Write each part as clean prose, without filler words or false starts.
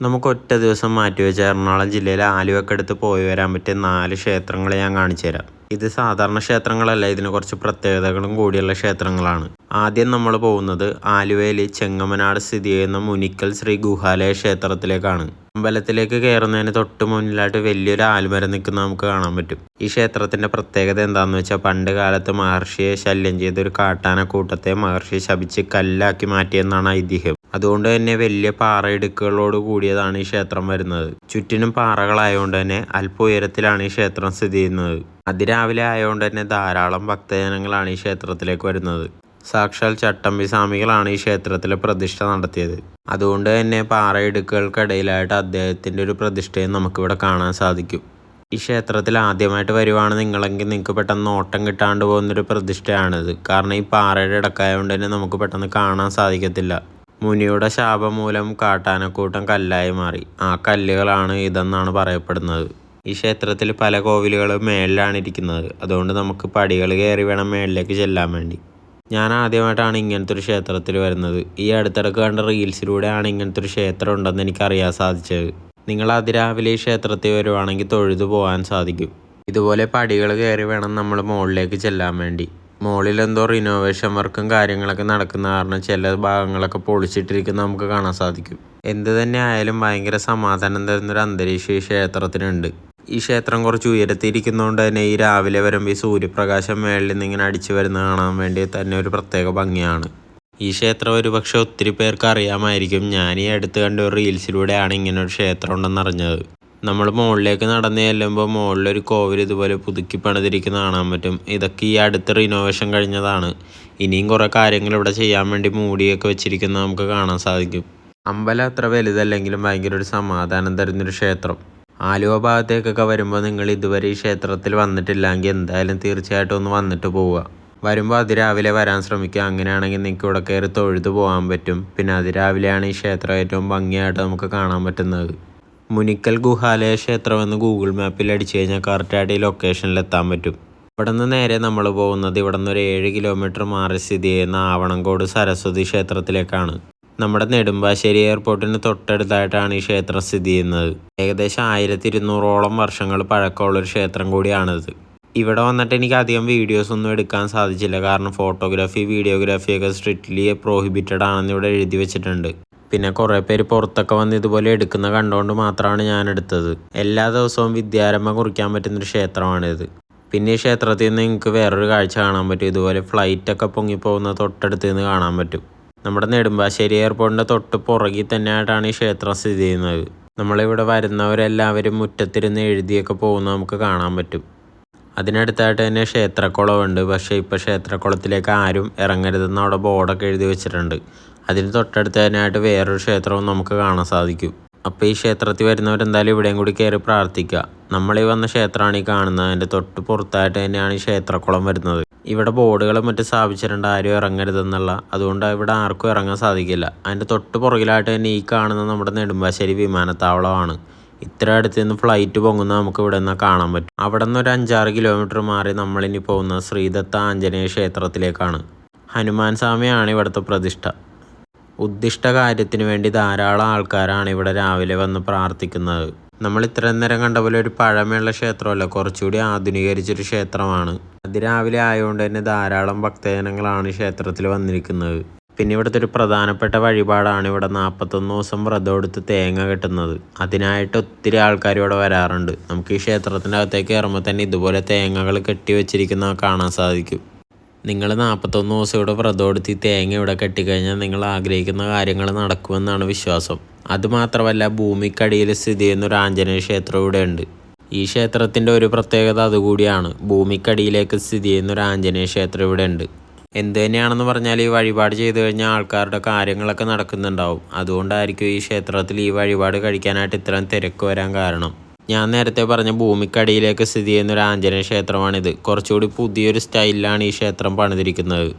നമുക്ക് ഒറ്റ ദിവസം മാറ്റിവെച്ച എറണാകുളം ജില്ലയിലെ ആലുവക്കടുത്ത് പോയി വരാൻ പറ്റിയ 4 ക്ഷേത്രങ്ങൾ ഞാൻ കാണിച്ചു തരാം. ഇത് സാധാരണ ക്ഷേത്രങ്ങളല്ല, ഇതിന് കുറച്ച് പ്രത്യേകതകളും കൂടിയുള്ള ക്ഷേത്രങ്ങളാണ്. ആദ്യം നമ്മൾ പോകുന്നത് ആലുവയിൽ ചെങ്ങമനാട് സ്ഥിതി ചെയ്യുന്ന മുനിക്കൽ ശ്രീ ഗുഹാലയ ക്ഷേത്രത്തിലേക്കാണ്. അമ്പലത്തിലേക്ക് കയറുന്നതിന് തൊട്ട് മുന്നിലായിട്ട് വലിയൊരു ആൽമരം നിൽക്കുന്ന നമുക്ക് കാണാൻ പറ്റും. ഈ ക്ഷേത്രത്തിന്റെ പ്രത്യേകത എന്താണെന്ന് വെച്ചാൽ, പണ്ട് കാലത്ത് മഹർഷിയെ ശല്യം ചെയ്ത ഒരു കാട്ടാനക്കൂട്ടത്തെ മഹർഷി ശപിച്ച് കല്ലാക്കി മാറ്റിയെന്നാണ് ഐതിഹ്യം. അതുകൊണ്ട് തന്നെ വലിയ പാറയിടുക്കുകളോട് കൂടിയതാണ് ഈ ക്ഷേത്രം വരുന്നത്. ചുറ്റിനും പാറകളായതുകൊണ്ട് തന്നെ അല്പ ഉയരത്തിലാണ് ഈ ക്ഷേത്രം സ്ഥിതി ചെയ്യുന്നത്. അതിരാവിലെ ആയതുകൊണ്ട് തന്നെ ധാരാളം ഭക്തജനങ്ങളാണ് ഈ ക്ഷേത്രത്തിലേക്ക് വരുന്നത്. സാക്ഷാൽ ചട്ടമ്പി സ്വാമികളാണ് ഈ ക്ഷേത്രത്തിലെ പ്രതിഷ്ഠ നടത്തിയത്. അതുകൊണ്ട് തന്നെ പാറയിടുക്കുകൾക്കിടയിലായിട്ട് അദ്ദേഹത്തിന്റെ ഒരു പ്രതിഷ്ഠയും നമുക്കിവിടെ കാണാൻ സാധിക്കും. ഈ ക്ഷേത്രത്തിൽ ആദ്യമായിട്ട് വരുവാണ് നിങ്ങളെങ്കിൽ നിങ്ങൾക്ക് പെട്ടെന്ന് നോട്ടം കിട്ടാണ്ട് പോകുന്നൊരു പ്രതിഷ്ഠയാണിത്. കാരണം ഈ പാറയുടെ ഇടക്കായതുകൊണ്ട് തന്നെ നമുക്ക് പെട്ടെന്ന് കാണാൻ സാധിക്കത്തില്ല. മുനിയുടെ ശാപം മൂലം കാട്ടാനക്കൂട്ടം കല്ലായി മാറി. ആ കല്ലുകളാണ് ഇതെന്നാണ് പറയപ്പെടുന്നത്. ഈ ക്ഷേത്രത്തിൽ പല കോവിലുകളും മേളിലാണ് ഇരിക്കുന്നത്. അതുകൊണ്ട് നമുക്ക് പടികൾ കയറി വേണം മേളിലേക്ക് ചെല്ലാൻ വേണ്ടി. ഞാൻ ആദ്യമായിട്ടാണ് ഇങ്ങനത്തെ ഒരു ക്ഷേത്രത്തിൽ വരുന്നത്. ഈ അടുത്തിടക്ക് കണ്ട റീൽസിലൂടെയാണ് ഇങ്ങനത്തെ ഒരു ക്ഷേത്രം ഉണ്ടെന്ന് എനിക്കറിയാൻ സാധിച്ചത്. നിങ്ങൾ അതിരാവിലെ ഈ ക്ഷേത്രത്തിൽ വരുവാണെങ്കിൽ തൊഴുതു പോകാൻ സാധിക്കും. ഇതുപോലെ പടികൾ കയറി വേണം നമ്മൾ മുകളിലേക്ക് ചെല്ലാൻ വേണ്ടി. മുകളിൽ എന്തോ റിനോവേഷൻ വർക്കും കാര്യങ്ങളൊക്കെ നടക്കുന്ന കാരണം ചില ഭാഗങ്ങളൊക്കെ പൊളിച്ചിട്ടിരിക്കുന്ന നമുക്ക് കാണാൻ സാധിക്കും. എന്ത് തന്നെ ആയാലും ഭയങ്കര സമാധാനം തരുന്നൊരു അന്തരീക്ഷം ഈ ക്ഷേത്രത്തിനുണ്ട്. ഈ ക്ഷേത്രം കുറച്ച് ഉയരത്തിരിക്കുന്നതുകൊണ്ട് തന്നെ ഈ രാവിലെ വരുമ്പോൾ ഈ സൂര്യപ്രകാശം മേളിൽ നിന്ന് ഇങ്ങനെ അടിച്ചു വരുന്നത് കാണാൻ വേണ്ടി തന്നെ ഒരു പ്രത്യേക ഭംഗിയാണ്. ഈ ക്ഷേത്രം ഒരുപക്ഷെ ഒത്തിരി പേർക്ക് അറിയാമായിരിക്കും. ഞാൻ ഈ അടുത്ത് കണ്ട ഒരു റീൽസിലൂടെയാണ് ഇങ്ങനെ ഒരു ക്ഷേത്രം ഉണ്ടെന്ന് അറിഞ്ഞത്. നമ്മൾ മുകളിലേക്ക് നടന്നു ചെല്ലുമ്പോൾ മുകളിലൊരു കോവിൽ ഇതുപോലെ പുതുക്കി പണിതിരിക്കുന്ന കാണാൻ പറ്റും. ഇതൊക്കെ ഈ അടുത്ത് റിനോവേഷൻ കഴിഞ്ഞതാണ്. ഇനിയും കുറേ കാര്യങ്ങൾ ഇവിടെ ചെയ്യാൻ വേണ്ടി മൂടിയൊക്കെ വെച്ചിരിക്കുന്നത് നമുക്ക് കാണാൻ സാധിക്കും. അമ്പലം അത്ര വലുതല്ലെങ്കിലും ഭയങ്കര ഒരു സമാധാനം തരുന്നൊരു ക്ഷേത്രം. ആലുവ ഭാഗത്തേക്കൊക്കെ വരുമ്പോൾ നിങ്ങൾ ഇതുവരെ ഈ ക്ഷേത്രത്തിൽ വന്നിട്ടില്ലെങ്കിൽ എന്തായാലും തീർച്ചയായിട്ടും ഒന്ന് വന്നിട്ട് പോവുക. വരുമ്പോൾ അതിരാവിലെ വരാൻ ശ്രമിക്കുക. അങ്ങനെയാണെങ്കിൽ നിങ്ങൾക്ക് ഇവിടെ കയറി തൊഴുതു പോകാൻ പറ്റും. പിന്നെ അതിരാവിലെയാണ് ഈ ക്ഷേത്രം ഏറ്റവും ഭംഗിയായിട്ട് നമുക്ക് കാണാൻ പറ്റുന്നത്. മുനിക്കൽ ഗുഹാലയ ക്ഷേത്രം എന്ന് ഗൂഗിൾ മാപ്പിൽ അടിച്ചു കഴിഞ്ഞാൽ കറക്റ്റായിട്ട് ഈ ലൊക്കേഷനിൽ എത്താൻ പറ്റും. ഇവിടെ നിന്ന് നേരെ നമ്മൾ പോകുന്നത് ഇവിടെ നിന്ന് ഒരു 7 കിലോമീറ്റർ മാറി സ്ഥിതി ചെയ്യുന്ന ആവണങ്കോട് സരസ്വതി ക്ഷേത്രത്തിലേക്കാണ്. നമ്മുടെ നെടുമ്പാശ്ശേരി എയർപോർട്ടിന് തൊട്ടടുത്തായിട്ടാണ് ഈ ക്ഷേത്രം സ്ഥിതി ചെയ്യുന്നത്. ഏകദേശം 1200ഓളം വർഷങ്ങൾ പഴക്കമുള്ളൊരു ക്ഷേത്രം കൂടിയാണിത്. ഇവിടെ വന്നിട്ട് എനിക്ക് അധികം വീഡിയോസ് ഒന്നും എടുക്കാൻ സാധിച്ചില്ല. കാരണം ഫോട്ടോഗ്രാഫി വീഡിയോഗ്രാഫിയൊക്കെ സ്ട്രിക്റ്റ്ലി പ്രോഹിബിറ്റഡ് ആണെന്ന് ഇവിടെ എഴുതി വെച്ചിട്ടുണ്ട്. പിന്നെ കുറേ പേര് പുറത്തൊക്കെ വന്ന് ഇതുപോലെ എടുക്കുന്ന കണ്ടുകൊണ്ട് മാത്രമാണ് ഞാൻ എടുത്തത്. എല്ലാ ദിവസവും വിദ്യാരംഭം കുറിക്കാൻ പറ്റുന്നൊരു ക്ഷേത്രമാണിത്. പിന്നെ ഈ ക്ഷേത്രത്തിൽ നിന്ന് നിങ്ങൾക്ക് വേറൊരു കാഴ്ച കാണാൻ പറ്റും. ഇതുപോലെ ഫ്ലൈറ്റൊക്കെ പൊങ്ങിപ്പോകുന്ന തൊട്ടടുത്ത് നിന്ന് കാണാൻ പറ്റും. നമ്മുടെ നെടുമ്പാശ്ശേരി എയർപോർട്ടിൻ്റെ തൊട്ട് പുറകിൽ തന്നെയായിട്ടാണ് ഈ ക്ഷേത്രം സ്ഥിതി ചെയ്യുന്നത്. നമ്മളിവിടെ വരുന്നവരെല്ലാവരും മുറ്റത്തിരുന്ന് എഴുതിയൊക്കെ പോകുന്നത് നമുക്ക് കാണാൻ പറ്റും. അതിനടുത്തായിട്ട് തന്നെ ക്ഷേത്രക്കുളമുണ്ട്. പക്ഷേ ഇപ്പോൾ ക്ഷേത്രക്കുളത്തിലേക്ക് ആരും ഇറങ്ങരുതെന്ന് അവിടെ ബോർഡൊക്കെ എഴുതി വെച്ചിട്ടുണ്ട്. അതിന് തൊട്ടടുത്ത് തന്നെയായിട്ട് വേറൊരു ക്ഷേത്രവും നമുക്ക് കാണാൻ സാധിക്കും. അപ്പോൾ ഈ ക്ഷേത്രത്തിൽ വരുന്നവരെന്തായാലും ഇവിടെയും കൂടി കയറി പ്രാർത്ഥിക്കുക. നമ്മൾ ഈ വന്ന ക്ഷേത്രമാണ് ഈ കാണുന്നത്. അതിൻ്റെ തൊട്ട് പുറത്തായിട്ട് തന്നെയാണ് ഈ ക്ഷേത്രക്കുളം വരുന്നത്. ഇവിടെ ബോർഡുകളും മറ്റും സ്ഥാപിച്ചിട്ടുണ്ട് ആരും ഇറങ്ങരുതെന്നുള്ള. അതുകൊണ്ട് ഇവിടെ ആർക്കും ഇറങ്ങാൻ സാധിക്കില്ല. അതിൻ്റെ തൊട്ട് പുറകിലായിട്ട് തന്നെ ഈ കാണുന്നത് നമ്മുടെ നെടുമ്പാശ്ശേരി വിമാനത്താവളമാണ്. ഇത്ര അടുത്ത് നിന്ന് ഫ്ലൈറ്റ് പൊങ്ങുന്നത് നമുക്ക് ഇവിടെ നിന്ന് കാണാൻ പറ്റും. അവിടെ നിന്ന് ഒരു 5-6 കിലോമീറ്റർ മാറി നമ്മളിനി പോകുന്നത് ശ്രീദത്ത ആഞ്ജനേയ ക്ഷേത്രത്തിലേക്കാണ്. ഹനുമാൻ സ്വാമിയാണ് ഇവിടുത്തെ പ്രതിഷ്ഠ. ഉദ്ദിഷ്ട കാര്യത്തിന് വേണ്ടി ധാരാളം ആൾക്കാരാണ് ഇവിടെ രാവിലെ വന്ന് പ്രാർത്ഥിക്കുന്നത്. നമ്മൾ ഇത്രയും നേരം കണ്ട പോലെ ഒരു പഴമയുള്ള ക്ഷേത്രമല്ല, കുറച്ചുകൂടി ആധുനീകരിച്ചൊരു ക്ഷേത്രമാണ്. അതിരാവിലെ ആയതുകൊണ്ട് തന്നെ ധാരാളം ഭക്തജനങ്ങളാണ് ക്ഷേത്രത്തിൽ വന്നിരിക്കുന്നത്. പിന്നെ ഇവിടുത്തെ ഒരു പ്രധാനപ്പെട്ട വഴിപാടാണ് ഇവിടെ 41 ദിവസം വ്രതം എടുത്ത് തേങ്ങ കെട്ടുന്നത്. അതിനായിട്ട് ഒത്തിരി ആൾക്കാർ ഇവിടെ വരാറുണ്ട്. നമുക്ക് ഈ ക്ഷേത്രത്തിൻ്റെ അകത്തേക്ക് കയറുമ്പോൾ തന്നെ ഇതുപോലെ തേങ്ങകൾ കെട്ടി വെച്ചിരിക്കുന്നത് കാണാൻ സാധിക്കും. നിങ്ങൾ 41 ദിവസം ഇവിടെ വ്രതം എടുത്ത് ഈ തേങ്ങ ഇവിടെ കെട്ടിക്കഴിഞ്ഞാൽ നിങ്ങൾ ആഗ്രഹിക്കുന്ന കാര്യങ്ങൾ നടക്കുമെന്നാണ് വിശ്വാസം. അതുമാത്രമല്ല, ഭൂമിക്കടിയിൽ സ്ഥിതി ചെയ്യുന്ന ഒരു ആഞ്ജനേയ ക്ഷേത്രം ഇവിടെ ഉണ്ട്. ഈ ക്ഷേത്രത്തിൻ്റെ ഒരു പ്രത്യേകത അതുകൂടിയാണ്. ഭൂമിക്കടിയിലേക്ക് സ്ഥിതി ചെയ്യുന്ന ഒരു ആഞ്ജനേയ ക്ഷേത്രം ഇവിടെ ഉണ്ട്. എന്ത് തന്നെയാണെന്ന് പറഞ്ഞാൽ ഈ വഴിപാട് ചെയ്തു കഴിഞ്ഞാൽ ആൾക്കാരുടെ കാര്യങ്ങളൊക്കെ നടക്കുന്നുണ്ടാവും. അതുകൊണ്ടായിരിക്കും ഈ ക്ഷേത്രത്തിൽ ഈ വഴിപാട് കഴിക്കാനായിട്ട് ഇത്രയും തിരക്ക് വരാൻ കാരണം. ഞാൻ നേരത്തെ പറഞ്ഞ ഭൂമിക്കടിയിലേക്ക് സ്ഥിതി ചെയ്യുന്ന ഒരു ആഞ്ജനേയ ക്ഷേത്രമാണിത്. കുറച്ചുകൂടി പുതിയൊരു സ്റ്റൈലിലാണ് ഈ ക്ഷേത്രം പണിതിരിക്കുന്നത്.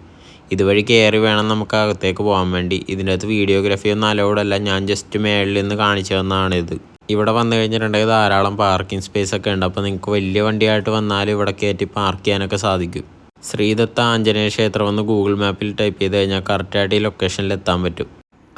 ഇതുവഴി കയറി വേണം നമുക്ക് അകത്തേക്ക് പോകാൻ വേണ്ടി. ഇതിൻ്റെ അകത്ത് വീഡിയോഗ്രാഫിയൊന്നും അലൗഡല്ല. ഞാൻ ജസ്റ്റ് മേളിൽ നിന്ന് കാണിച്ചു തന്നതാണിത്. ഇവിടെ വന്നു കഴിഞ്ഞിട്ടുണ്ടെങ്കിൽ ധാരാളം പാർക്കിംഗ് സ്പേസ് ഒക്കെ ഉണ്ട്. അപ്പോൾ നിങ്ങൾക്ക് വലിയ വണ്ടിയായിട്ട് വന്നാലും ഇവിടെ കയറ്റി പാർക്ക് ചെയ്യാനൊക്കെ സാധിക്കും. ശ്രീദത്ത ആഞ്ജനേയ ക്ഷേത്രം എന്ന് ഗൂഗിൾ മാപ്പിൽ ടൈപ്പ് ചെയ്ത് കഴിഞ്ഞാൽ കറക്റ്റായിട്ട് ഈ ലൊക്കേഷനിൽ എത്താൻ പറ്റും.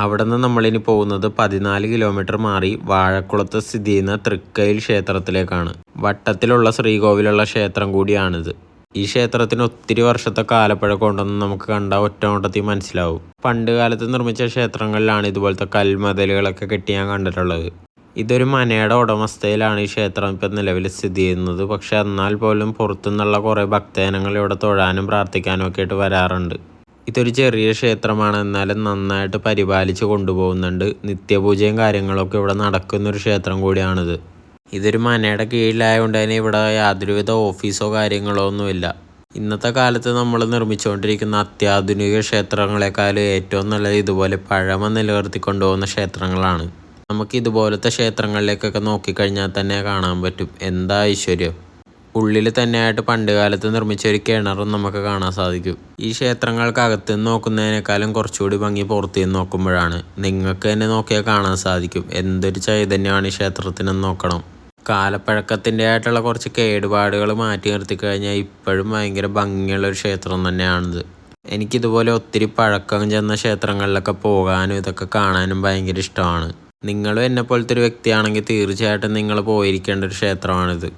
അവിടെ നിന്ന് നമ്മളിനി പോകുന്നത് 14 കിലോമീറ്റർ മാറി വാഴക്കുളത്ത് സ്ഥിതി ചെയ്യുന്ന തൃക്കയിൽ ക്ഷേത്രത്തിലേക്കാണ്. വട്ടത്തിലുള്ള ശ്രീകോവിലുള്ള ക്ഷേത്രം കൂടിയാണിത്. ഈ ക്ഷേത്രത്തിന് ഒത്തിരി വർഷത്തെ കാലപ്പഴക്കമുണ്ടെന്ന് നമുക്ക് കണ്ടാൽ ഒറ്റനോട്ടത്തിൽ മനസ്സിലാവും. പണ്ട് കാലത്ത് നിർമ്മിച്ച ക്ഷേത്രങ്ങളിലാണ് ഇതുപോലത്തെ കൽമതിലുകളൊക്കെ കെട്ടി ഞാൻ കണ്ടിട്ടുള്ളത്. ഇതൊരു മനയുടെ ഉടമസ്ഥയിലാണ് ഈ ക്ഷേത്രം ഇപ്പം നിലവിൽ സ്ഥിതി ചെയ്യുന്നത്. പക്ഷെ എന്നാൽ പോലും പുറത്തുനിന്നുള്ള കുറേ ഭക്തജനങ്ങൾ ഇവിടെ തൊഴാനും പ്രാർത്ഥിക്കാനും ഒക്കെ ആയിട്ട് വരാറുണ്ട്. ഇതൊരു ചെറിയ ക്ഷേത്രമാണ്, എന്നാലും നന്നായിട്ട് പരിപാലിച്ച് കൊണ്ടുപോകുന്നുണ്ട്. നിത്യപൂജയും കാര്യങ്ങളൊക്കെ ഇവിടെ നടക്കുന്നൊരു ക്ഷേത്രം കൂടിയാണിത്. ഇതൊരു മനയുടെ കീഴിലായതുകൊണ്ട് തന്നെ ഇവിടെ യാതൊരുവിധ ഓഫീസോ കാര്യങ്ങളോ ഒന്നുമില്ല. ഇന്നത്തെ കാലത്ത് നമ്മൾ നിർമ്മിച്ചുകൊണ്ടിരിക്കുന്ന അത്യാധുനിക ക്ഷേത്രങ്ങളെക്കാളും ഏറ്റവും നല്ലത് ഇതുപോലെ പഴമ നിലനിർത്തിക്കൊണ്ടുപോകുന്ന ക്ഷേത്രങ്ങളാണ്. നമുക്ക് ഇതുപോലത്തെ ക്ഷേത്രങ്ങളിലേക്കൊക്കെ നോക്കിക്കഴിഞ്ഞാൽ തന്നെ കാണാൻ പറ്റും എന്താ ഐശ്വര്യം. ഉള്ളിൽ തന്നെയായിട്ട് പണ്ട് കാലത്ത് നിർമ്മിച്ച ഒരു കിണറും നമുക്ക് കാണാൻ സാധിക്കും. ഈ ക്ഷേത്രങ്ങൾക്കകത്ത് നിന്ന് നോക്കുന്നതിനേക്കാളും കുറച്ചുകൂടി ഭംഗി പുറത്തു നിന്ന് നോക്കുമ്പോഴാണ്. നിങ്ങൾക്ക് തന്നെ നോക്കിയാൽ കാണാൻ സാധിക്കും എന്തൊരു ചൈതന്യമാണ് ഈ ക്ഷേത്രത്തിനെന്ന് നോക്കണം. കാലപ്പഴക്കത്തിൻ്റെ ആയിട്ടുള്ള കുറച്ച് കേടുപാടുകൾ മാറ്റി നിർത്തി കഴിഞ്ഞാൽ ഇപ്പോഴും ഭയങ്കര ഭംഗിയുള്ളൊരു ക്ഷേത്രം തന്നെയാണിത്. എനിക്കിതുപോലെ ഒത്തിരി പഴക്കം ചെന്ന ക്ഷേത്രങ്ങളിലൊക്കെ പോകാനും ഇതൊക്കെ കാണാനും ഭയങ്കര ഇഷ്ടമാണ്. നിങ്ങളും എന്നെപ്പോലത്തെ ഒരു വ്യക്തിയാണെങ്കിൽ തീർച്ചയായിട്ടും നിങ്ങൾ പോയിരിക്കേണ്ട ഒരു ക്ഷേത്രമാണിത്.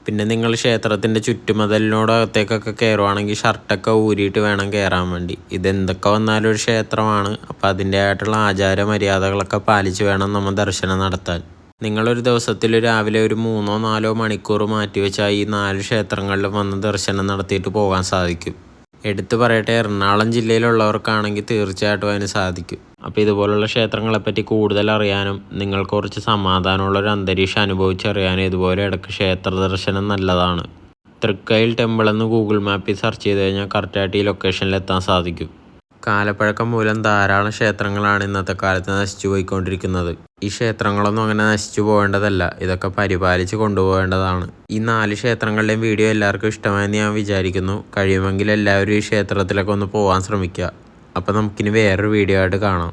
പിന്നെ നിങ്ങൾ ക്ഷേത്രത്തിൻ്റെ ചുറ്റുമതിലിനോടകത്തേക്കൊക്കെ കയറുവാണെങ്കിൽ ഷർട്ടൊക്കെ ഊരിയിട്ട് വേണം കയറാൻ വേണ്ടി. ഇതെന്തൊക്കെ വന്നാലും ഒരു ക്ഷേത്രമാണ്, അപ്പോൾ അതിൻ്റെ ആയിട്ടുള്ള ആചാര മര്യാദകളൊക്കെ പാലിച്ച് വേണം നമ്മൾ ദർശനം നടത്താൻ. നിങ്ങളൊരു ദിവസത്തിൽ രാവിലെ ഒരു 3-4 മണിക്കൂർ മാറ്റിവെച്ചാൽ ഈ 4 ക്ഷേത്രങ്ങളിലും വന്ന് ദർശനം നടത്തിയിട്ട് പോകാൻ സാധിക്കും. എടുത്തു പറയട്ടെ, എറണാകുളം ജില്ലയിലുള്ളവർക്കാണെങ്കിൽ തീർച്ചയായിട്ടും അതിന് സാധിക്കും. അപ്പോൾ ഇതുപോലുള്ള ക്ഷേത്രങ്ങളെപ്പറ്റി കൂടുതൽ അറിയാനും നിങ്ങൾക്ക് കുറച്ച് സമാധാനമുള്ളൊരു അന്തരീക്ഷം അനുഭവിച്ചറിയാനും ഇതുപോലെ ഇടയ്ക്ക് ക്ഷേത്ര ദർശനം നല്ലതാണ്. തൃക്കയിൽ ടെമ്പിൾ എന്ന് ഗൂഗിൾ മാപ്പിൽ സെർച്ച് ചെയ്ത് കഴിഞ്ഞാൽ കറക്റ്റായിട്ട് ഈ ലൊക്കേഷനിൽ എത്താൻ സാധിക്കും. കാലപ്പഴക്കം മൂലം ധാരാളം ക്ഷേത്രങ്ങളാണ് ഇന്നത്തെ കാലത്ത് നശിച്ചു പോയിക്കൊണ്ടിരിക്കുന്നത്. ഈ ക്ഷേത്രങ്ങളൊന്നും അങ്ങനെ നശിച്ചു പോകേണ്ടതല്ല, ഇതൊക്കെ പരിപാലിച്ച് കൊണ്ടുപോകേണ്ടതാണ്. ഈ 4 ക്ഷേത്രങ്ങളുടെയും വീഡിയോ എല്ലാവർക്കും ഇഷ്ടമായെന്ന് ഞാൻ വിചാരിക്കുന്നു. കഴിയുമെങ്കിൽ എല്ലാവരും ഈ ക്ഷേത്രത്തിലൊക്കെ ഒന്ന് പോകാൻ ശ്രമിക്കുക. അപ്പോൾ നമുക്കിനി വേറൊരു വീഡിയോ ആയിട്ട് കാണാം.